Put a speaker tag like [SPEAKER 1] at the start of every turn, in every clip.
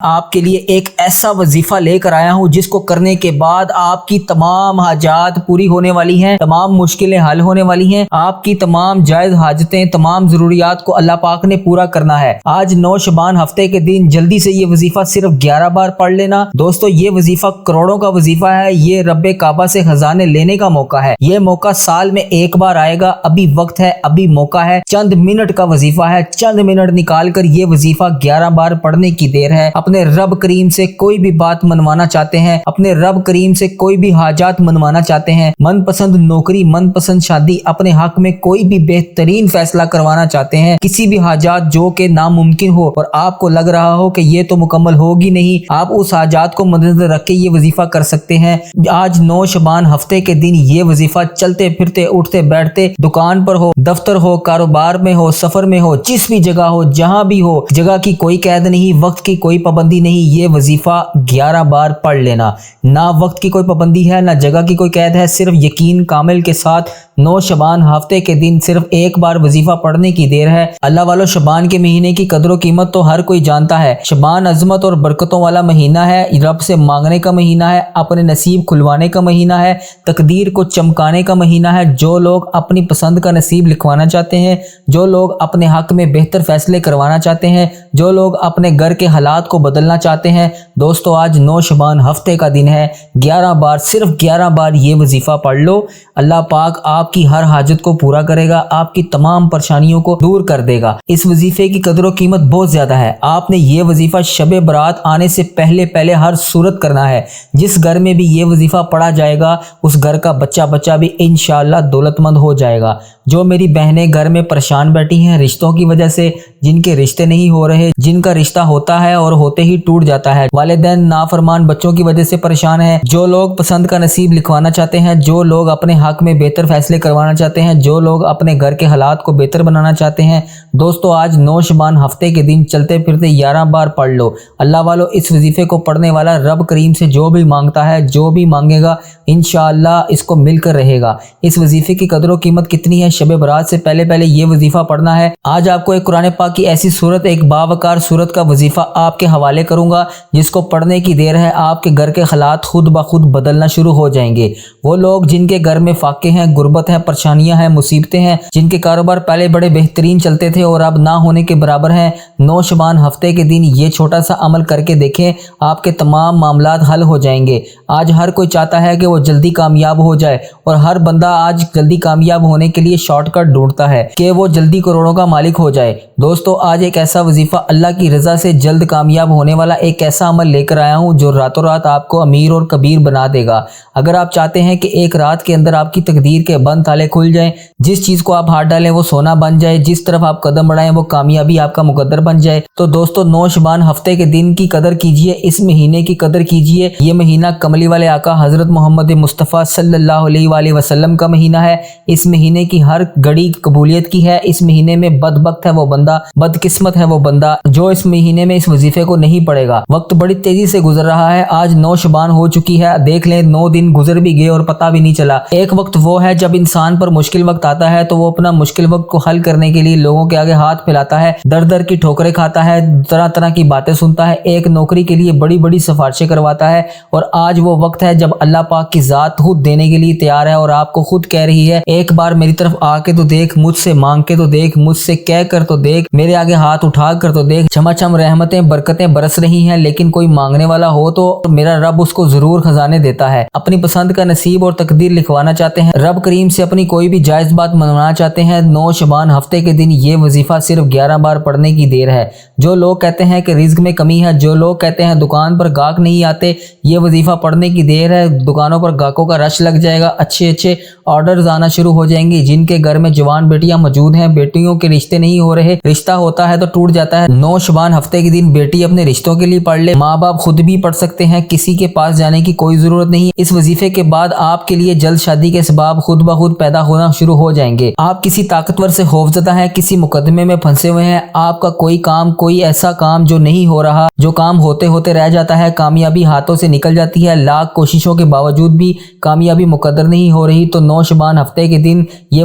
[SPEAKER 1] آپ کے لیے ایک ایسا وظیفہ لے کر آیا ہوں جس کو کرنے کے بعد آپ کی تمام حاجات پوری ہونے والی ہیں، تمام مشکلیں حل ہونے والی ہیں، آپ کی تمام جائز حاجتیں، تمام ضروریات کو اللہ پاک نے پورا کرنا ہے۔ آج 9 شعبان ہفتے کے دن جلدی سے یہ وظیفہ صرف 11 بار پڑھ لینا۔ دوستو یہ وظیفہ کروڑوں کا وظیفہ ہے، یہ رب کعبہ سے خزانے لینے کا موقع ہے۔ یہ موقع سال میں ایک بار آئے گا، ابھی وقت ہے، ابھی موقع ہے، چند منٹ کا وظیفہ ہے، چند منٹ نکال کر یہ وظیفہ 11 بار پڑھنے کی دیر ہے۔ اپنے رب کریم سے کوئی بھی بات منوانا چاہتے ہیں، اپنے رب کریم سے کوئی بھی حاجات منوانا چاہتے ہیں، من پسند نوکری، من پسند شادی، اپنے حق میں کوئی بھی بہترین فیصلہ کروانا چاہتے ہیں، کسی بھی حاجات جو کہ ناممکن ہو اور آپ کو لگ رہا ہو کہ یہ تو مکمل ہوگی نہیں، آپ اس حاجات کو مد نظر رکھ کے یہ وظیفہ کر سکتے ہیں۔ آج 9 شعبان ہفتے کے دن یہ وظیفہ چلتے پھرتے اٹھتے بیٹھتے، دکان پر ہو، دفتر ہو، کاروبار میں ہو، سفر میں ہو، جس بھی جگہ ہو، جہاں بھی ہو، جگہ کی کوئی قید نہیں، وقت کی کوئی پابندی نہیں، یہ وظیفہ 11 بار پڑھ لینا۔ نہ وقت کی کوئی پابندی ہے، نہ جگہ کی کوئی قید ہے، صرف یقین کامل کے ساتھ 9 شعبان ہفتے کے دن صرف ایک بار وظیفہ پڑھنے کی دیر ہے۔ اللہ والو، شعبان کے مہینے کی قدر و قیمت تو ہر کوئی جانتا ہے۔ شعبان عظمت اور برکتوں والا مہینہ ہے، رب سے مانگنے کا مہینہ ہے، اپنے نصیب کھلوانے کا مہینہ ہے، تقدیر کو چمکانے کا مہینہ ہے۔ جو لوگ اپنی پسند کا نصیب لکھوانا چاہتے ہیں، جو لوگ اپنے حق میں بہتر فیصلے کروانا چاہتے ہیں، جو لوگ اپنے گھر کے حالات کو بدلنا چاہتے ہیں، دوستو آج 9 شعبان ہفتے کا دن ہے، 11 بار، صرف 11 بار یہ وظیفہ پڑھ لو۔ اللہ پاک آپ کی ہر حاجت کو پورا کرے گا، آپ کی تمام پریشانیوں کو دور کر دے گا۔ اس وظیفے کی قدر و قیمت بہت زیادہ ہے۔ آپ نے یہ وظیفہ شب برات آنے سے پہلے ہر صورت کرنا ہے۔ جس گھر میں بھی یہ وظیفہ پڑھا جائے گا، اس گھر کا بچہ بھی انشاءاللہ دولت مند ہو جائے گا۔ جو میری بہنیں گھر میں پریشان بیٹھی ہیں رشتوں کی وجہ سے، جن کے رشتے نہیں ہو رہے، جن کا رشتہ ہوتا ہے اور ہوتے ہی ٹوٹ جاتا ہے، والدین نافرمان بچوں کی وجہ سے پریشان ہیں، جو لوگ پسند کا نصیب لکھوانا چاہتے ہیں، جو لوگ اپنے حق میں بہتر فیصلے کروانا چاہتے ہیں، جو لوگ اپنے گھر کے حالات کو بہتر بنانا چاہتے ہیں، دوستو آج 9 شعبان ہفتے کے دن چلتے پھرتے 11 بار پڑھ لو۔ اللہ والو، اس وظیفے کو پڑھنے والا رب کریم سے جو بھی مانگتا ہے، جو بھی مانگے گا، انشاءاللہ اس کو مل کر رہے گا۔ اس وظیفے کی قدر و قیمت کتنی ہے؟ شب برات سے پہلے یہ وظیفہ پڑھنا ہے۔ آج آپ کو ایک قرآن پاک کی ایسی صورت، ایک باوقار صورت کا وظیفہ آپ کے حوالے کروں گا، جس کو پڑھنے کی دیر ہے آپ کے گھر کے حالات خود بخود بدلنا شروع ہو جائیں گے۔ وہ لوگ جن کے گھر میں فاقے ہیں، غربت ہے، پریشانیاں ہیں، مصیبتیں ہیں، جن کے کاروبار پہلے بڑے بہترین چلتے تھے اور اب نہ ہونے کے برابر ہیں، 9 شعبان ہفتے کے دن یہ چھوٹا سا عمل کر کے دیکھیں، آپ کے تمام معاملات حل ہو جائیں گے۔ آج ہر کوئی چاہتا ہے کہ وہ جلدی کامیاب ہو جائے، اور ہر بندہ آج جلدی کامیاب ہونے کے لیے شارٹ کٹ ڈھونڈتا ہے کہ وہ جلدی کروڑوں کا مالک ہو جائے۔ دوستو آج ایک ایسا وظیفہ، اللہ کی رضا سے جلد کامیاب ہونے والا ایک ایسا عمل لے کر آیا ہوں جو راتوں رات آپ کو امیر اور کبیر بنا دے گا۔ اگر آپ چاہتے ہیں کہ ایک رات کے اندر آپ کی تقدیر کے بند تالے کھل جائیں، جس چیز کو آپ ہاتھ ڈالیں وہ سونا بن جائے، جس طرف آپ قدم بڑھائیں وہ کامیابی آپ کا مقدر بن جائے، تو دوستو 9 شعبان ہفتے کے دن کی قدر کیجئے، اس مہینے کی قدر کیجئے۔ یہ مہینہ کملی والے آقا حضرت محمد مصطفیٰ صلی اللہ علیہ وآلہ وسلم کا مہینہ ہے۔ اس مہینے کی ہر گھڑی قبولیت کی ہے۔ اس مہینے میں بدبخت ہے وہ بندہ، بدقسمت ہے وہ بندہ جو اس مہینے میں اس وظیفے کو نہیں پڑھے گا۔ وقت بڑی تیزی سے گزر رہا ہے، آج 9 شعبان ہو چکی ہے، دیکھ لیں 9 دن گزر بھی گئے اور پتہ بھی نہیں چلا۔ ایک وقت وہ ہے جب انسان پر مشکل وقت آتا ہے تو وہ اپنا مشکل وقت کو حل کرنے کے لیے لوگوں کے آگے ہاتھ پھیلاتا ہے، در کی ٹھوکریں کھاتا ہے، طرح طرح کی باتیں سنتا ہے، ایک نوکری کے لیے بڑی بڑی سفارشیں کرواتا ہے، اور آج وہ وقت ہے جب اللہ پاک کی ذات خود دینے کے لیے تیار ہے اور آپ کو خود کہہ رہی ہے، ایک بار میری طرف آ کے تو دیکھ، مجھ سے مانگ کے تو دیکھ، مجھ سے کہہ کر تو دیکھ، میرے آگے ہاتھ اٹھا کر تو دیکھ، چھما رحمتیں برکتیں برس رہی ہیں، لیکن کوئی مانگنے والا ہو تو میرا رب اس کو ضرور خزانے دیتا ہے۔ اپنی پسند کا نصیب اور تقدیر لکھوانا چاہتے ہیں، رب کریم سے اپنی کوئی بھی جائز بات منوانا چاہتے ہیں، 9 شعبان ہفتے کے دن یہ وظیفہ صرف 11 بار پڑھنے کی دیر ہے۔ جو لوگ کہتے ہیں کہ رزق میں کمی ہے، جو لوگ کہتے ہیں دکان پر گاہک نہیں آتے، یہ وظیفہ پڑھنے کی دیر ہے، دکانوں پر گاہکوں کا رش لگ جائے گا، اچھے آرڈرز آنا شروع ہو جائیں گے۔ جن کے گھر میں جوان بیٹیاں موجود ہیں، بیٹیوں کے رشتے نہیں ہو رہے، رشتہ ہوتا ہے تو ٹوٹ جاتا ہے، 9 شعبان ہفتے کے دن بیٹی اپنے رشتوں کے لیے پڑھ لے، ماں باپ خود بھی پڑھ سکتے ہیں، کسی کے پاس جانے کی کوئی ضرورت نہیں۔ اس وظیفے کے بعد آپ کے لیے جلد شادی کے اسباب خود بخود پیدا ہونا شروع ہو جائیں گے۔ آپ کسی طاقتور سے خوفزدہ ہیں، کسی مقدمے میں پھنسے ہوئے ہیں، آپ کا کوئی ایسا کام جو نہیں ہو رہا، جو کام ہوتے ہوتے رہ جاتا ہے، کامیابی ہاتھوں سے نکل جاتی ہے، لاکھ کوششوں کے باوجود بھی کامیابی مقدر نہیں ہو رہی، تو 9 شعبان ہفتے کے دن یہ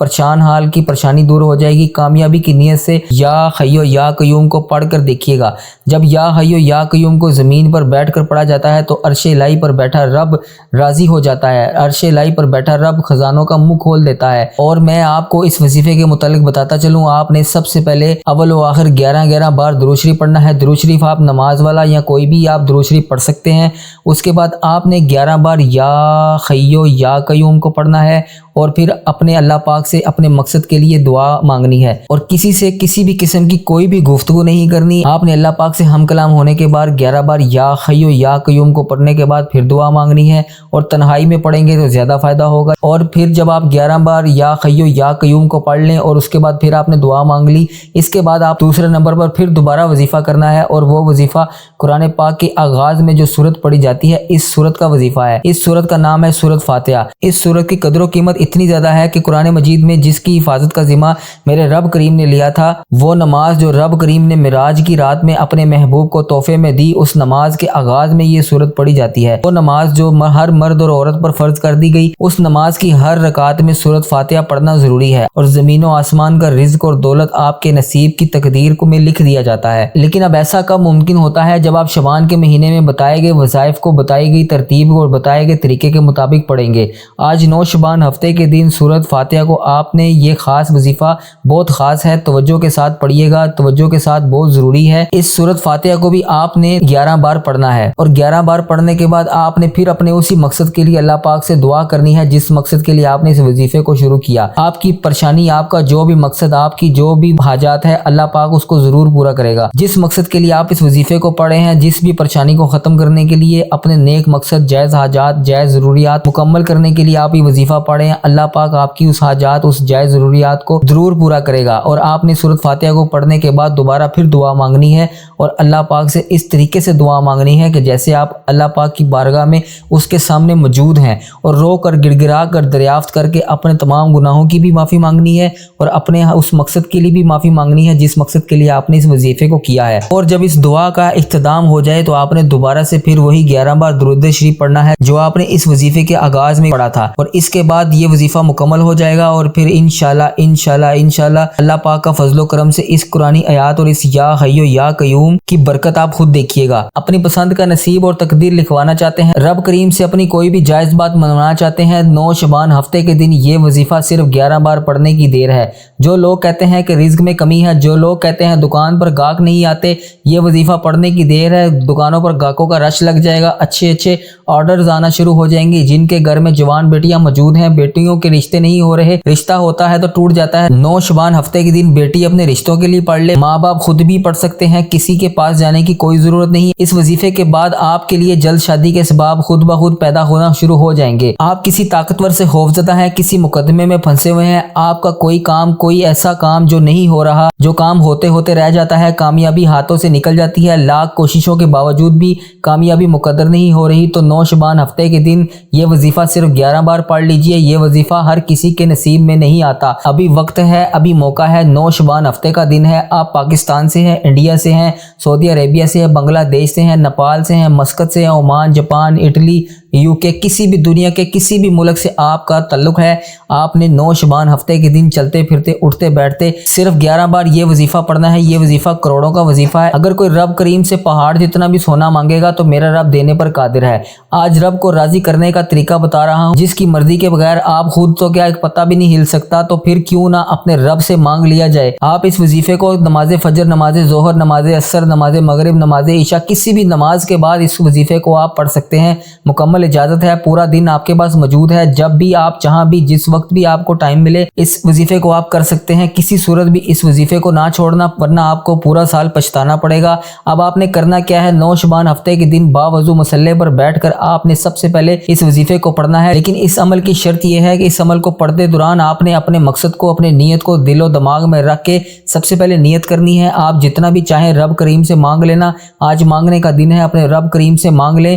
[SPEAKER 1] پریشان حال کی پریشانی دور ہو جائے گی۔ کامیابی کی نیت سے یا حیو یا قیوم کو پڑھ کر دیکھیے گا۔ جب یا حیو یا قیوم کو زمین پر بیٹھ کر پڑھا جاتا ہے تو عرش الہی پر بیٹھا رب راضی ہو جاتا ہے، عرش الہی پر بیٹھا رب خزانوں کا منہ کھول دیتا ہے۔ اور میں آپ کو اس وظیفے کے متعلق بتاتا چلوں، آپ نے سب سے پہلے اول و آخر 11 بار درود شریف پڑھنا ہے۔ درود شریف آپ نماز والا یا کوئی بھی آپ درود شریف پڑھ سکتے ہیں۔ اس کے بعد آپ نے 11 بار یا حیو یا قیوم کو پڑھنا ہے اور پھر اپنے اللہ پاک سے اپنے مقصد کے لیے دعا مانگنی ہے، اور کسی سے کسی بھی قسم کی کوئی بھی گفتگو نہیں کرنی۔ آپ نے اللہ پاک سے ہم کلام ہونے کے بعد 11 بار یا حیو یا قیوم کو پڑھنے کے بعد پھر دعا مانگنی ہے، اور تنہائی میں پڑھیں گے تو زیادہ فائدہ ہوگا۔ اور پھر جب آپ 11 بار یا حیو یا قیوم کو پڑھ لیں اور اس کے بعد پھر آپ نے دعا مانگ لی، اس کے بعد آپ دوسرے نمبر پر پھر دوبارہ وظیفہ کرنا ہے، اور وہ وظیفہ قرآن پاک کے آغاز میں جو سورت پڑھی جاتی ہے اس سورت کا وظیفہ ہے۔ اس سورت کا نام ہے سورت فاتحہ۔ اس سورت کی قدر و قیمت اتنی زیادہ ہے کہ قرآن مجید میں جس کی حفاظت کا ذمہ میرے رب کریم نے لیا تھا، وہ نماز جو رب کریم نے معراج کی رات میں اپنے محبوب کو تحفے میں دی، اس نماز کے آغاز میں یہ سورت پڑھی جاتی ہے۔ وہ نماز جو ہر مرد اور عورت پر فرض کر دی گئی، اس نماز کی ہر رکعت میں سورت فاتحہ پڑھنا ضروری ہے، اور زمین و آسمان کا رزق اور دولت آپ کے نصیب کی تقدیر کو میں لکھ دیا جاتا ہے۔ لیکن اب ایسا کب ممکن ہوتا ہے جب آپ شعبان کے مہینے میں بتائے گئے وظائف کو بتائی گئی ترتیب اور بتائے گئے طریقے کے مطابق پڑھیں گے۔ آج 9 شعبان ہفتے کے دن سورت فاتحہ کو آپ نے یہ خاص وظیفہ بہت خاص ہے، توجہ کے ساتھ پڑھیے گا، توجہ کے ساتھ بہت ضروری ہے۔ اس سورت فاتحہ کو بھی آپ نے 11 بار پڑھنا ہے، اور 11 بار پڑھنے کے بعد آپ نے پھر اپنے اسی مقصد کے لیے اللہ پاک سے دعا کرنی ہے جس مقصد کے لیے آپ نے اس وظیفے کو شروع کیا۔ آپ کی پریشانی، آپ کا جو بھی مقصد، آپ کی جو بھی حاجات ہے، اللہ پاک اس کو ضرور پورا کرے گا۔ جس مقصد کے لیے آپ اس وظیفے کو پڑھے ہیں، جس بھی پریشانی کو ختم کرنے کے لیے، اپنے نیک مقصد، جائز حاجات، جائز ضروریات مکمل کرنے کے لیے آپ یہ وظیفہ پڑھیں، اللہ پاک آپ کی اس حاجات، اس جائز ضروریات کو ضرور پورا کرے گا۔ اور آپ نے سورت فاتحہ کو پڑھنے کے بعد دوبارہ پھر دعا مانگنی ہے، اور اللہ پاک سے اس طریقے سے دعا مانگنی ہے کہ جیسے آپ اللہ پاک کی بارگاہ میں اس کے سامنے موجود ہیں، اور رو کر گڑ گڑا کر دریافت کر کے اپنے تمام گناہوں کی بھی معافی مانگنی ہے، اور اپنے اس مقصد کے لیے بھی معافی مانگنی ہے جس مقصد کے لیے آپ نے اس وظیفے کو کیا ہے۔ اور جب اس دعا کا اختتام ہو جائے تو آپ نے دوبارہ سے پھر وہی 11 بار درود شریف پڑھنا ہے جو آپ نے اس وظیفے کے آغاز میں پڑھا تھا، اور اس کے بعد یہ وظیفہ مکمل ہو جائے گا، اور پھر انشاءاللہ اللہ پاک کا فضل و کرم سے اس قرآنی آیات اور اس یا حیو یا قیوم کی برکت آپ خود دیکھیے گا۔ اپنی پسند کا نصیب اور تقدیر لکھوانا چاہتے ہیں، رب کریم سے اپنی کوئی بھی جائز بات منوانا چاہتے ہیں، 9 شعبان ہفتے کے دن یہ وظیفہ صرف 11 بار پڑھنے کی دیر ہے۔ جو لوگ کہتے ہیں کہ رزق میں کمی ہے، جو لوگ کہتے ہیں دکان پر گاہک نہیں آتے، یہ وظیفہ پڑھنے کی دیر ہے، دکانوں پر گاہکوں کا رش لگ جائے گا، اچھے آرڈرز آنا شروع ہو جائیں گے۔ جن کے گھر میں جوان بیٹیاں موجود ہیں، بیٹیوں کے رشتے نہیں ہو رہے، رشتہ ہوتا ہے تو ٹوٹ جاتا ہے، 9 شعبان ہفتے کے دن بیٹی اپنے رشتوں کے لیے پڑھ لے، ماں باپ خود بھی پڑھ سکتے ہیں، کسی کے پاس جانے کی کوئی ضرورت نہیں۔ اس وظیفے کے بعد آپ کے لیے جلد شادی کے اسباب خود بخود پیدا ہونا شروع ہو جائیں گے۔ آپ کسی طاقتور سے خوفزدہ ہیں، کسی مقدمے میں پھنسے ہوئے ہیں، آپ کا کوئی ایسا کام جو نہیں ہو رہا، جو کام ہوتے ہوتے رہ جاتا ہے، کامیابی ہاتھوں سے نکل جاتی ہے، لاکھ کوششوں کے باوجود بھی کامیابی مقدر نہیں ہو رہی، تو 9 شعبان ہفتے کے دن یہ وظیفہ صرف 11 بار پڑھ لیجئے۔ یہ وظیفہ ہر کسی کے نصیب میں نہیں آتا، ابھی وقت ہے، ابھی موقع ہے۔ 9 شعبان ہفتے کا دن ہے، آپ پاکستان سے ہیں، انڈیا سے ہیں، سعودی عربیہ سے ہیں، بنگلہ دیش سے ہیں، نیپال سے ہیں، مسقط سے ہیں، عمان، جاپان، اٹلی، UK، کسی بھی دنیا کے کسی بھی ملک سے آپ کا تعلق ہے، آپ نے 9 شعبان ہفتے کے دن چلتے پھرتے اٹھتے بیٹھتے صرف 11 بار یہ وظیفہ پڑھنا ہے۔ یہ وظیفہ کروڑوں کا وظیفہ ہے۔ اگر کوئی رب کریم سے پہاڑ جتنا بھی سونا مانگے گا تو میرا رب دینے پر قادر ہے۔ آج رب کو راضی کرنے کا طریقہ بتا رہا ہوں، جس کی مرضی کے بغیر آپ خود تو کیا ایک پتہ بھی نہیں ہل سکتا، تو پھر کیوں نہ اپنے رب سے مانگ لیا جائے۔ آپ اس وظیفے کو نماز فجر، نماز ظہر، نماز عصر، نماز مغرب، نماز عشاء، کسی بھی نماز کے بعد اس وظیفے کو آپ پڑھ سکتے ہیں، مکمل اجازت ہے، پورا دن آپ کے پاس موجود ہے، جب بھی آپ جہاں بھی جس وقت بھی آپ کو ٹائم ملے اس وظیفے کو آپ کر سکتے ہیں۔ کسی صورت بھی اس وظیفے کو نہ چھوڑنا، ورنہ آپ کو پورا سال پچھتانا پڑے گا۔ اب آپ نے کرنا کیا ہے، 9 شعبان ہفتے کے دن باوضو مصلے پر بیٹھ کر آپ نے سب سے پہلے اس وظیفے کو پڑھنا ہے، لیکن اس عمل کی شرط یہ ہے کہ اس عمل کو پڑھتے دوران آپ نے اپنے مقصد کو، اپنے نیت کو دل و دماغ میں رکھ کے سب سے پہلے نیت کرنی ہے۔ آپ جتنا بھی چاہیں رب کریم سے مانگ لینا، آج مانگنے کا دن ہے، اپنے رب کریم سے مانگ لیں،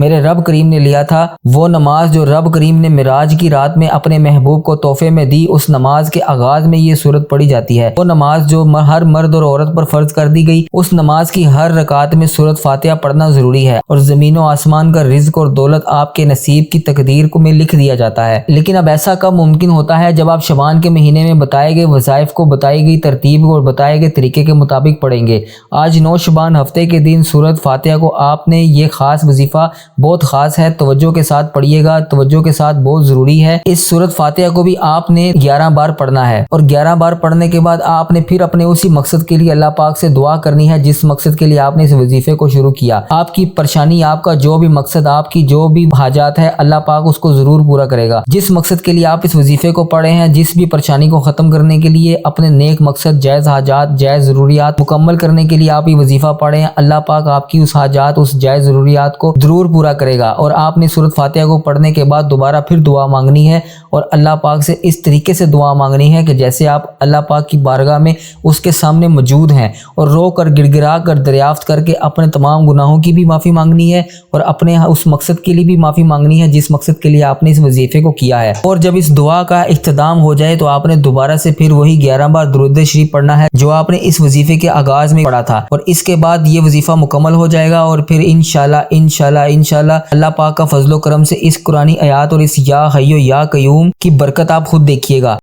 [SPEAKER 1] میرے رب کریم نے لیا تھا، وہ نماز جو رب کریم نے معراج کی رات میں اپنے محبوب کو تحفے میں دی، اس نماز کے آغاز میں یہ سورت پڑھی جاتی ہے۔ وہ نماز جو ہر مرد اور عورت پر فرض کر دی گئی، اس نماز کی ہر رکعت میں سورت فاتحہ پڑھنا ضروری ہے، اور زمین و آسمان کا رزق اور دولت آپ کے نصیب کی تقدیر کو میں لکھ دیا جاتا ہے۔ لیکن اب ایسا کب ممکن ہوتا ہے جب آپ شعبان کے مہینے میں بتائے گئے وظائف کو بتائی گئی ترتیب اور بتائے گئے طریقے کے مطابق پڑھیں گے۔ آج 9 شعبان ہفتے کے دن سورت فاتحہ کو آپ نے یہ خاص وظیفہ بہت خاص ہے، توجہ کے ساتھ پڑھیے گا، توجہ کے ساتھ بہت ضروری ہے۔ اس سورت فاتحہ کو بھی آپ نے 11 بار پڑھنا ہے، اور 11 بار پڑھنے کے بعد آپ نے پھر اپنے اسی مقصد کے لیے اللہ پاک سے دعا کرنی ہے جس مقصد کے لیے آپ نے اس وظیفے کو شروع کیا۔ آپ کی پریشانی، آپ کا جو بھی مقصد، آپ کی جو بھی حاجات ہے، اللہ پاک اس کو ضرور پورا کرے گا۔ جس مقصد کے لیے آپ اس وظیفے کو پڑھے ہیں، جس بھی پریشانی کو ختم کرنے کے لیے، اپنے نیک مقصد، جائز حاجات، جائز ضروریات مکمل کرنے کے لیے آپ یہ وظیفہ پڑھے ہیں، اللہ پاک آپ کی اس حاجات، اس جائز ضروریات کو ضرور پورا کرے گا۔ اور آپ نے سورت فاتحہ کو پڑھنے کے بعد دوبارہ پھر دعا مانگنی ہے، اور اللہ پاک سے اس طریقے سے دعا مانگنی ہے کہ جیسے آپ اللہ پاک کی بارگاہ میں اس کے سامنے موجود ہیں، اور رو کر گڑ گڑا کر دریافت کر کے اپنے تمام گناہوں کی بھی معافی مانگنی ہے، اور اپنے اس مقصد کے لیے بھی معافی مانگنی ہے جس مقصد کے لیے آپ نے اس وظیفے کو کیا ہے۔ اور جب اس دعا کا اختتام ہو جائے تو آپ نے دوبارہ سے پھر وہی 11 بار درود شریف پڑھنا ہے جو آپ نے اس وظیفے کے آغاز میں پڑھا تھا، اور اس کے بعد یہ وظیفہ مکمل ہو جائے گا، اور پھر انشاءاللہ اللہ پاک کا فضل و کرم سے اس قرآنی آیات اور اس یا حی یا قیوم کی برکت آپ خود دیکھیے گا۔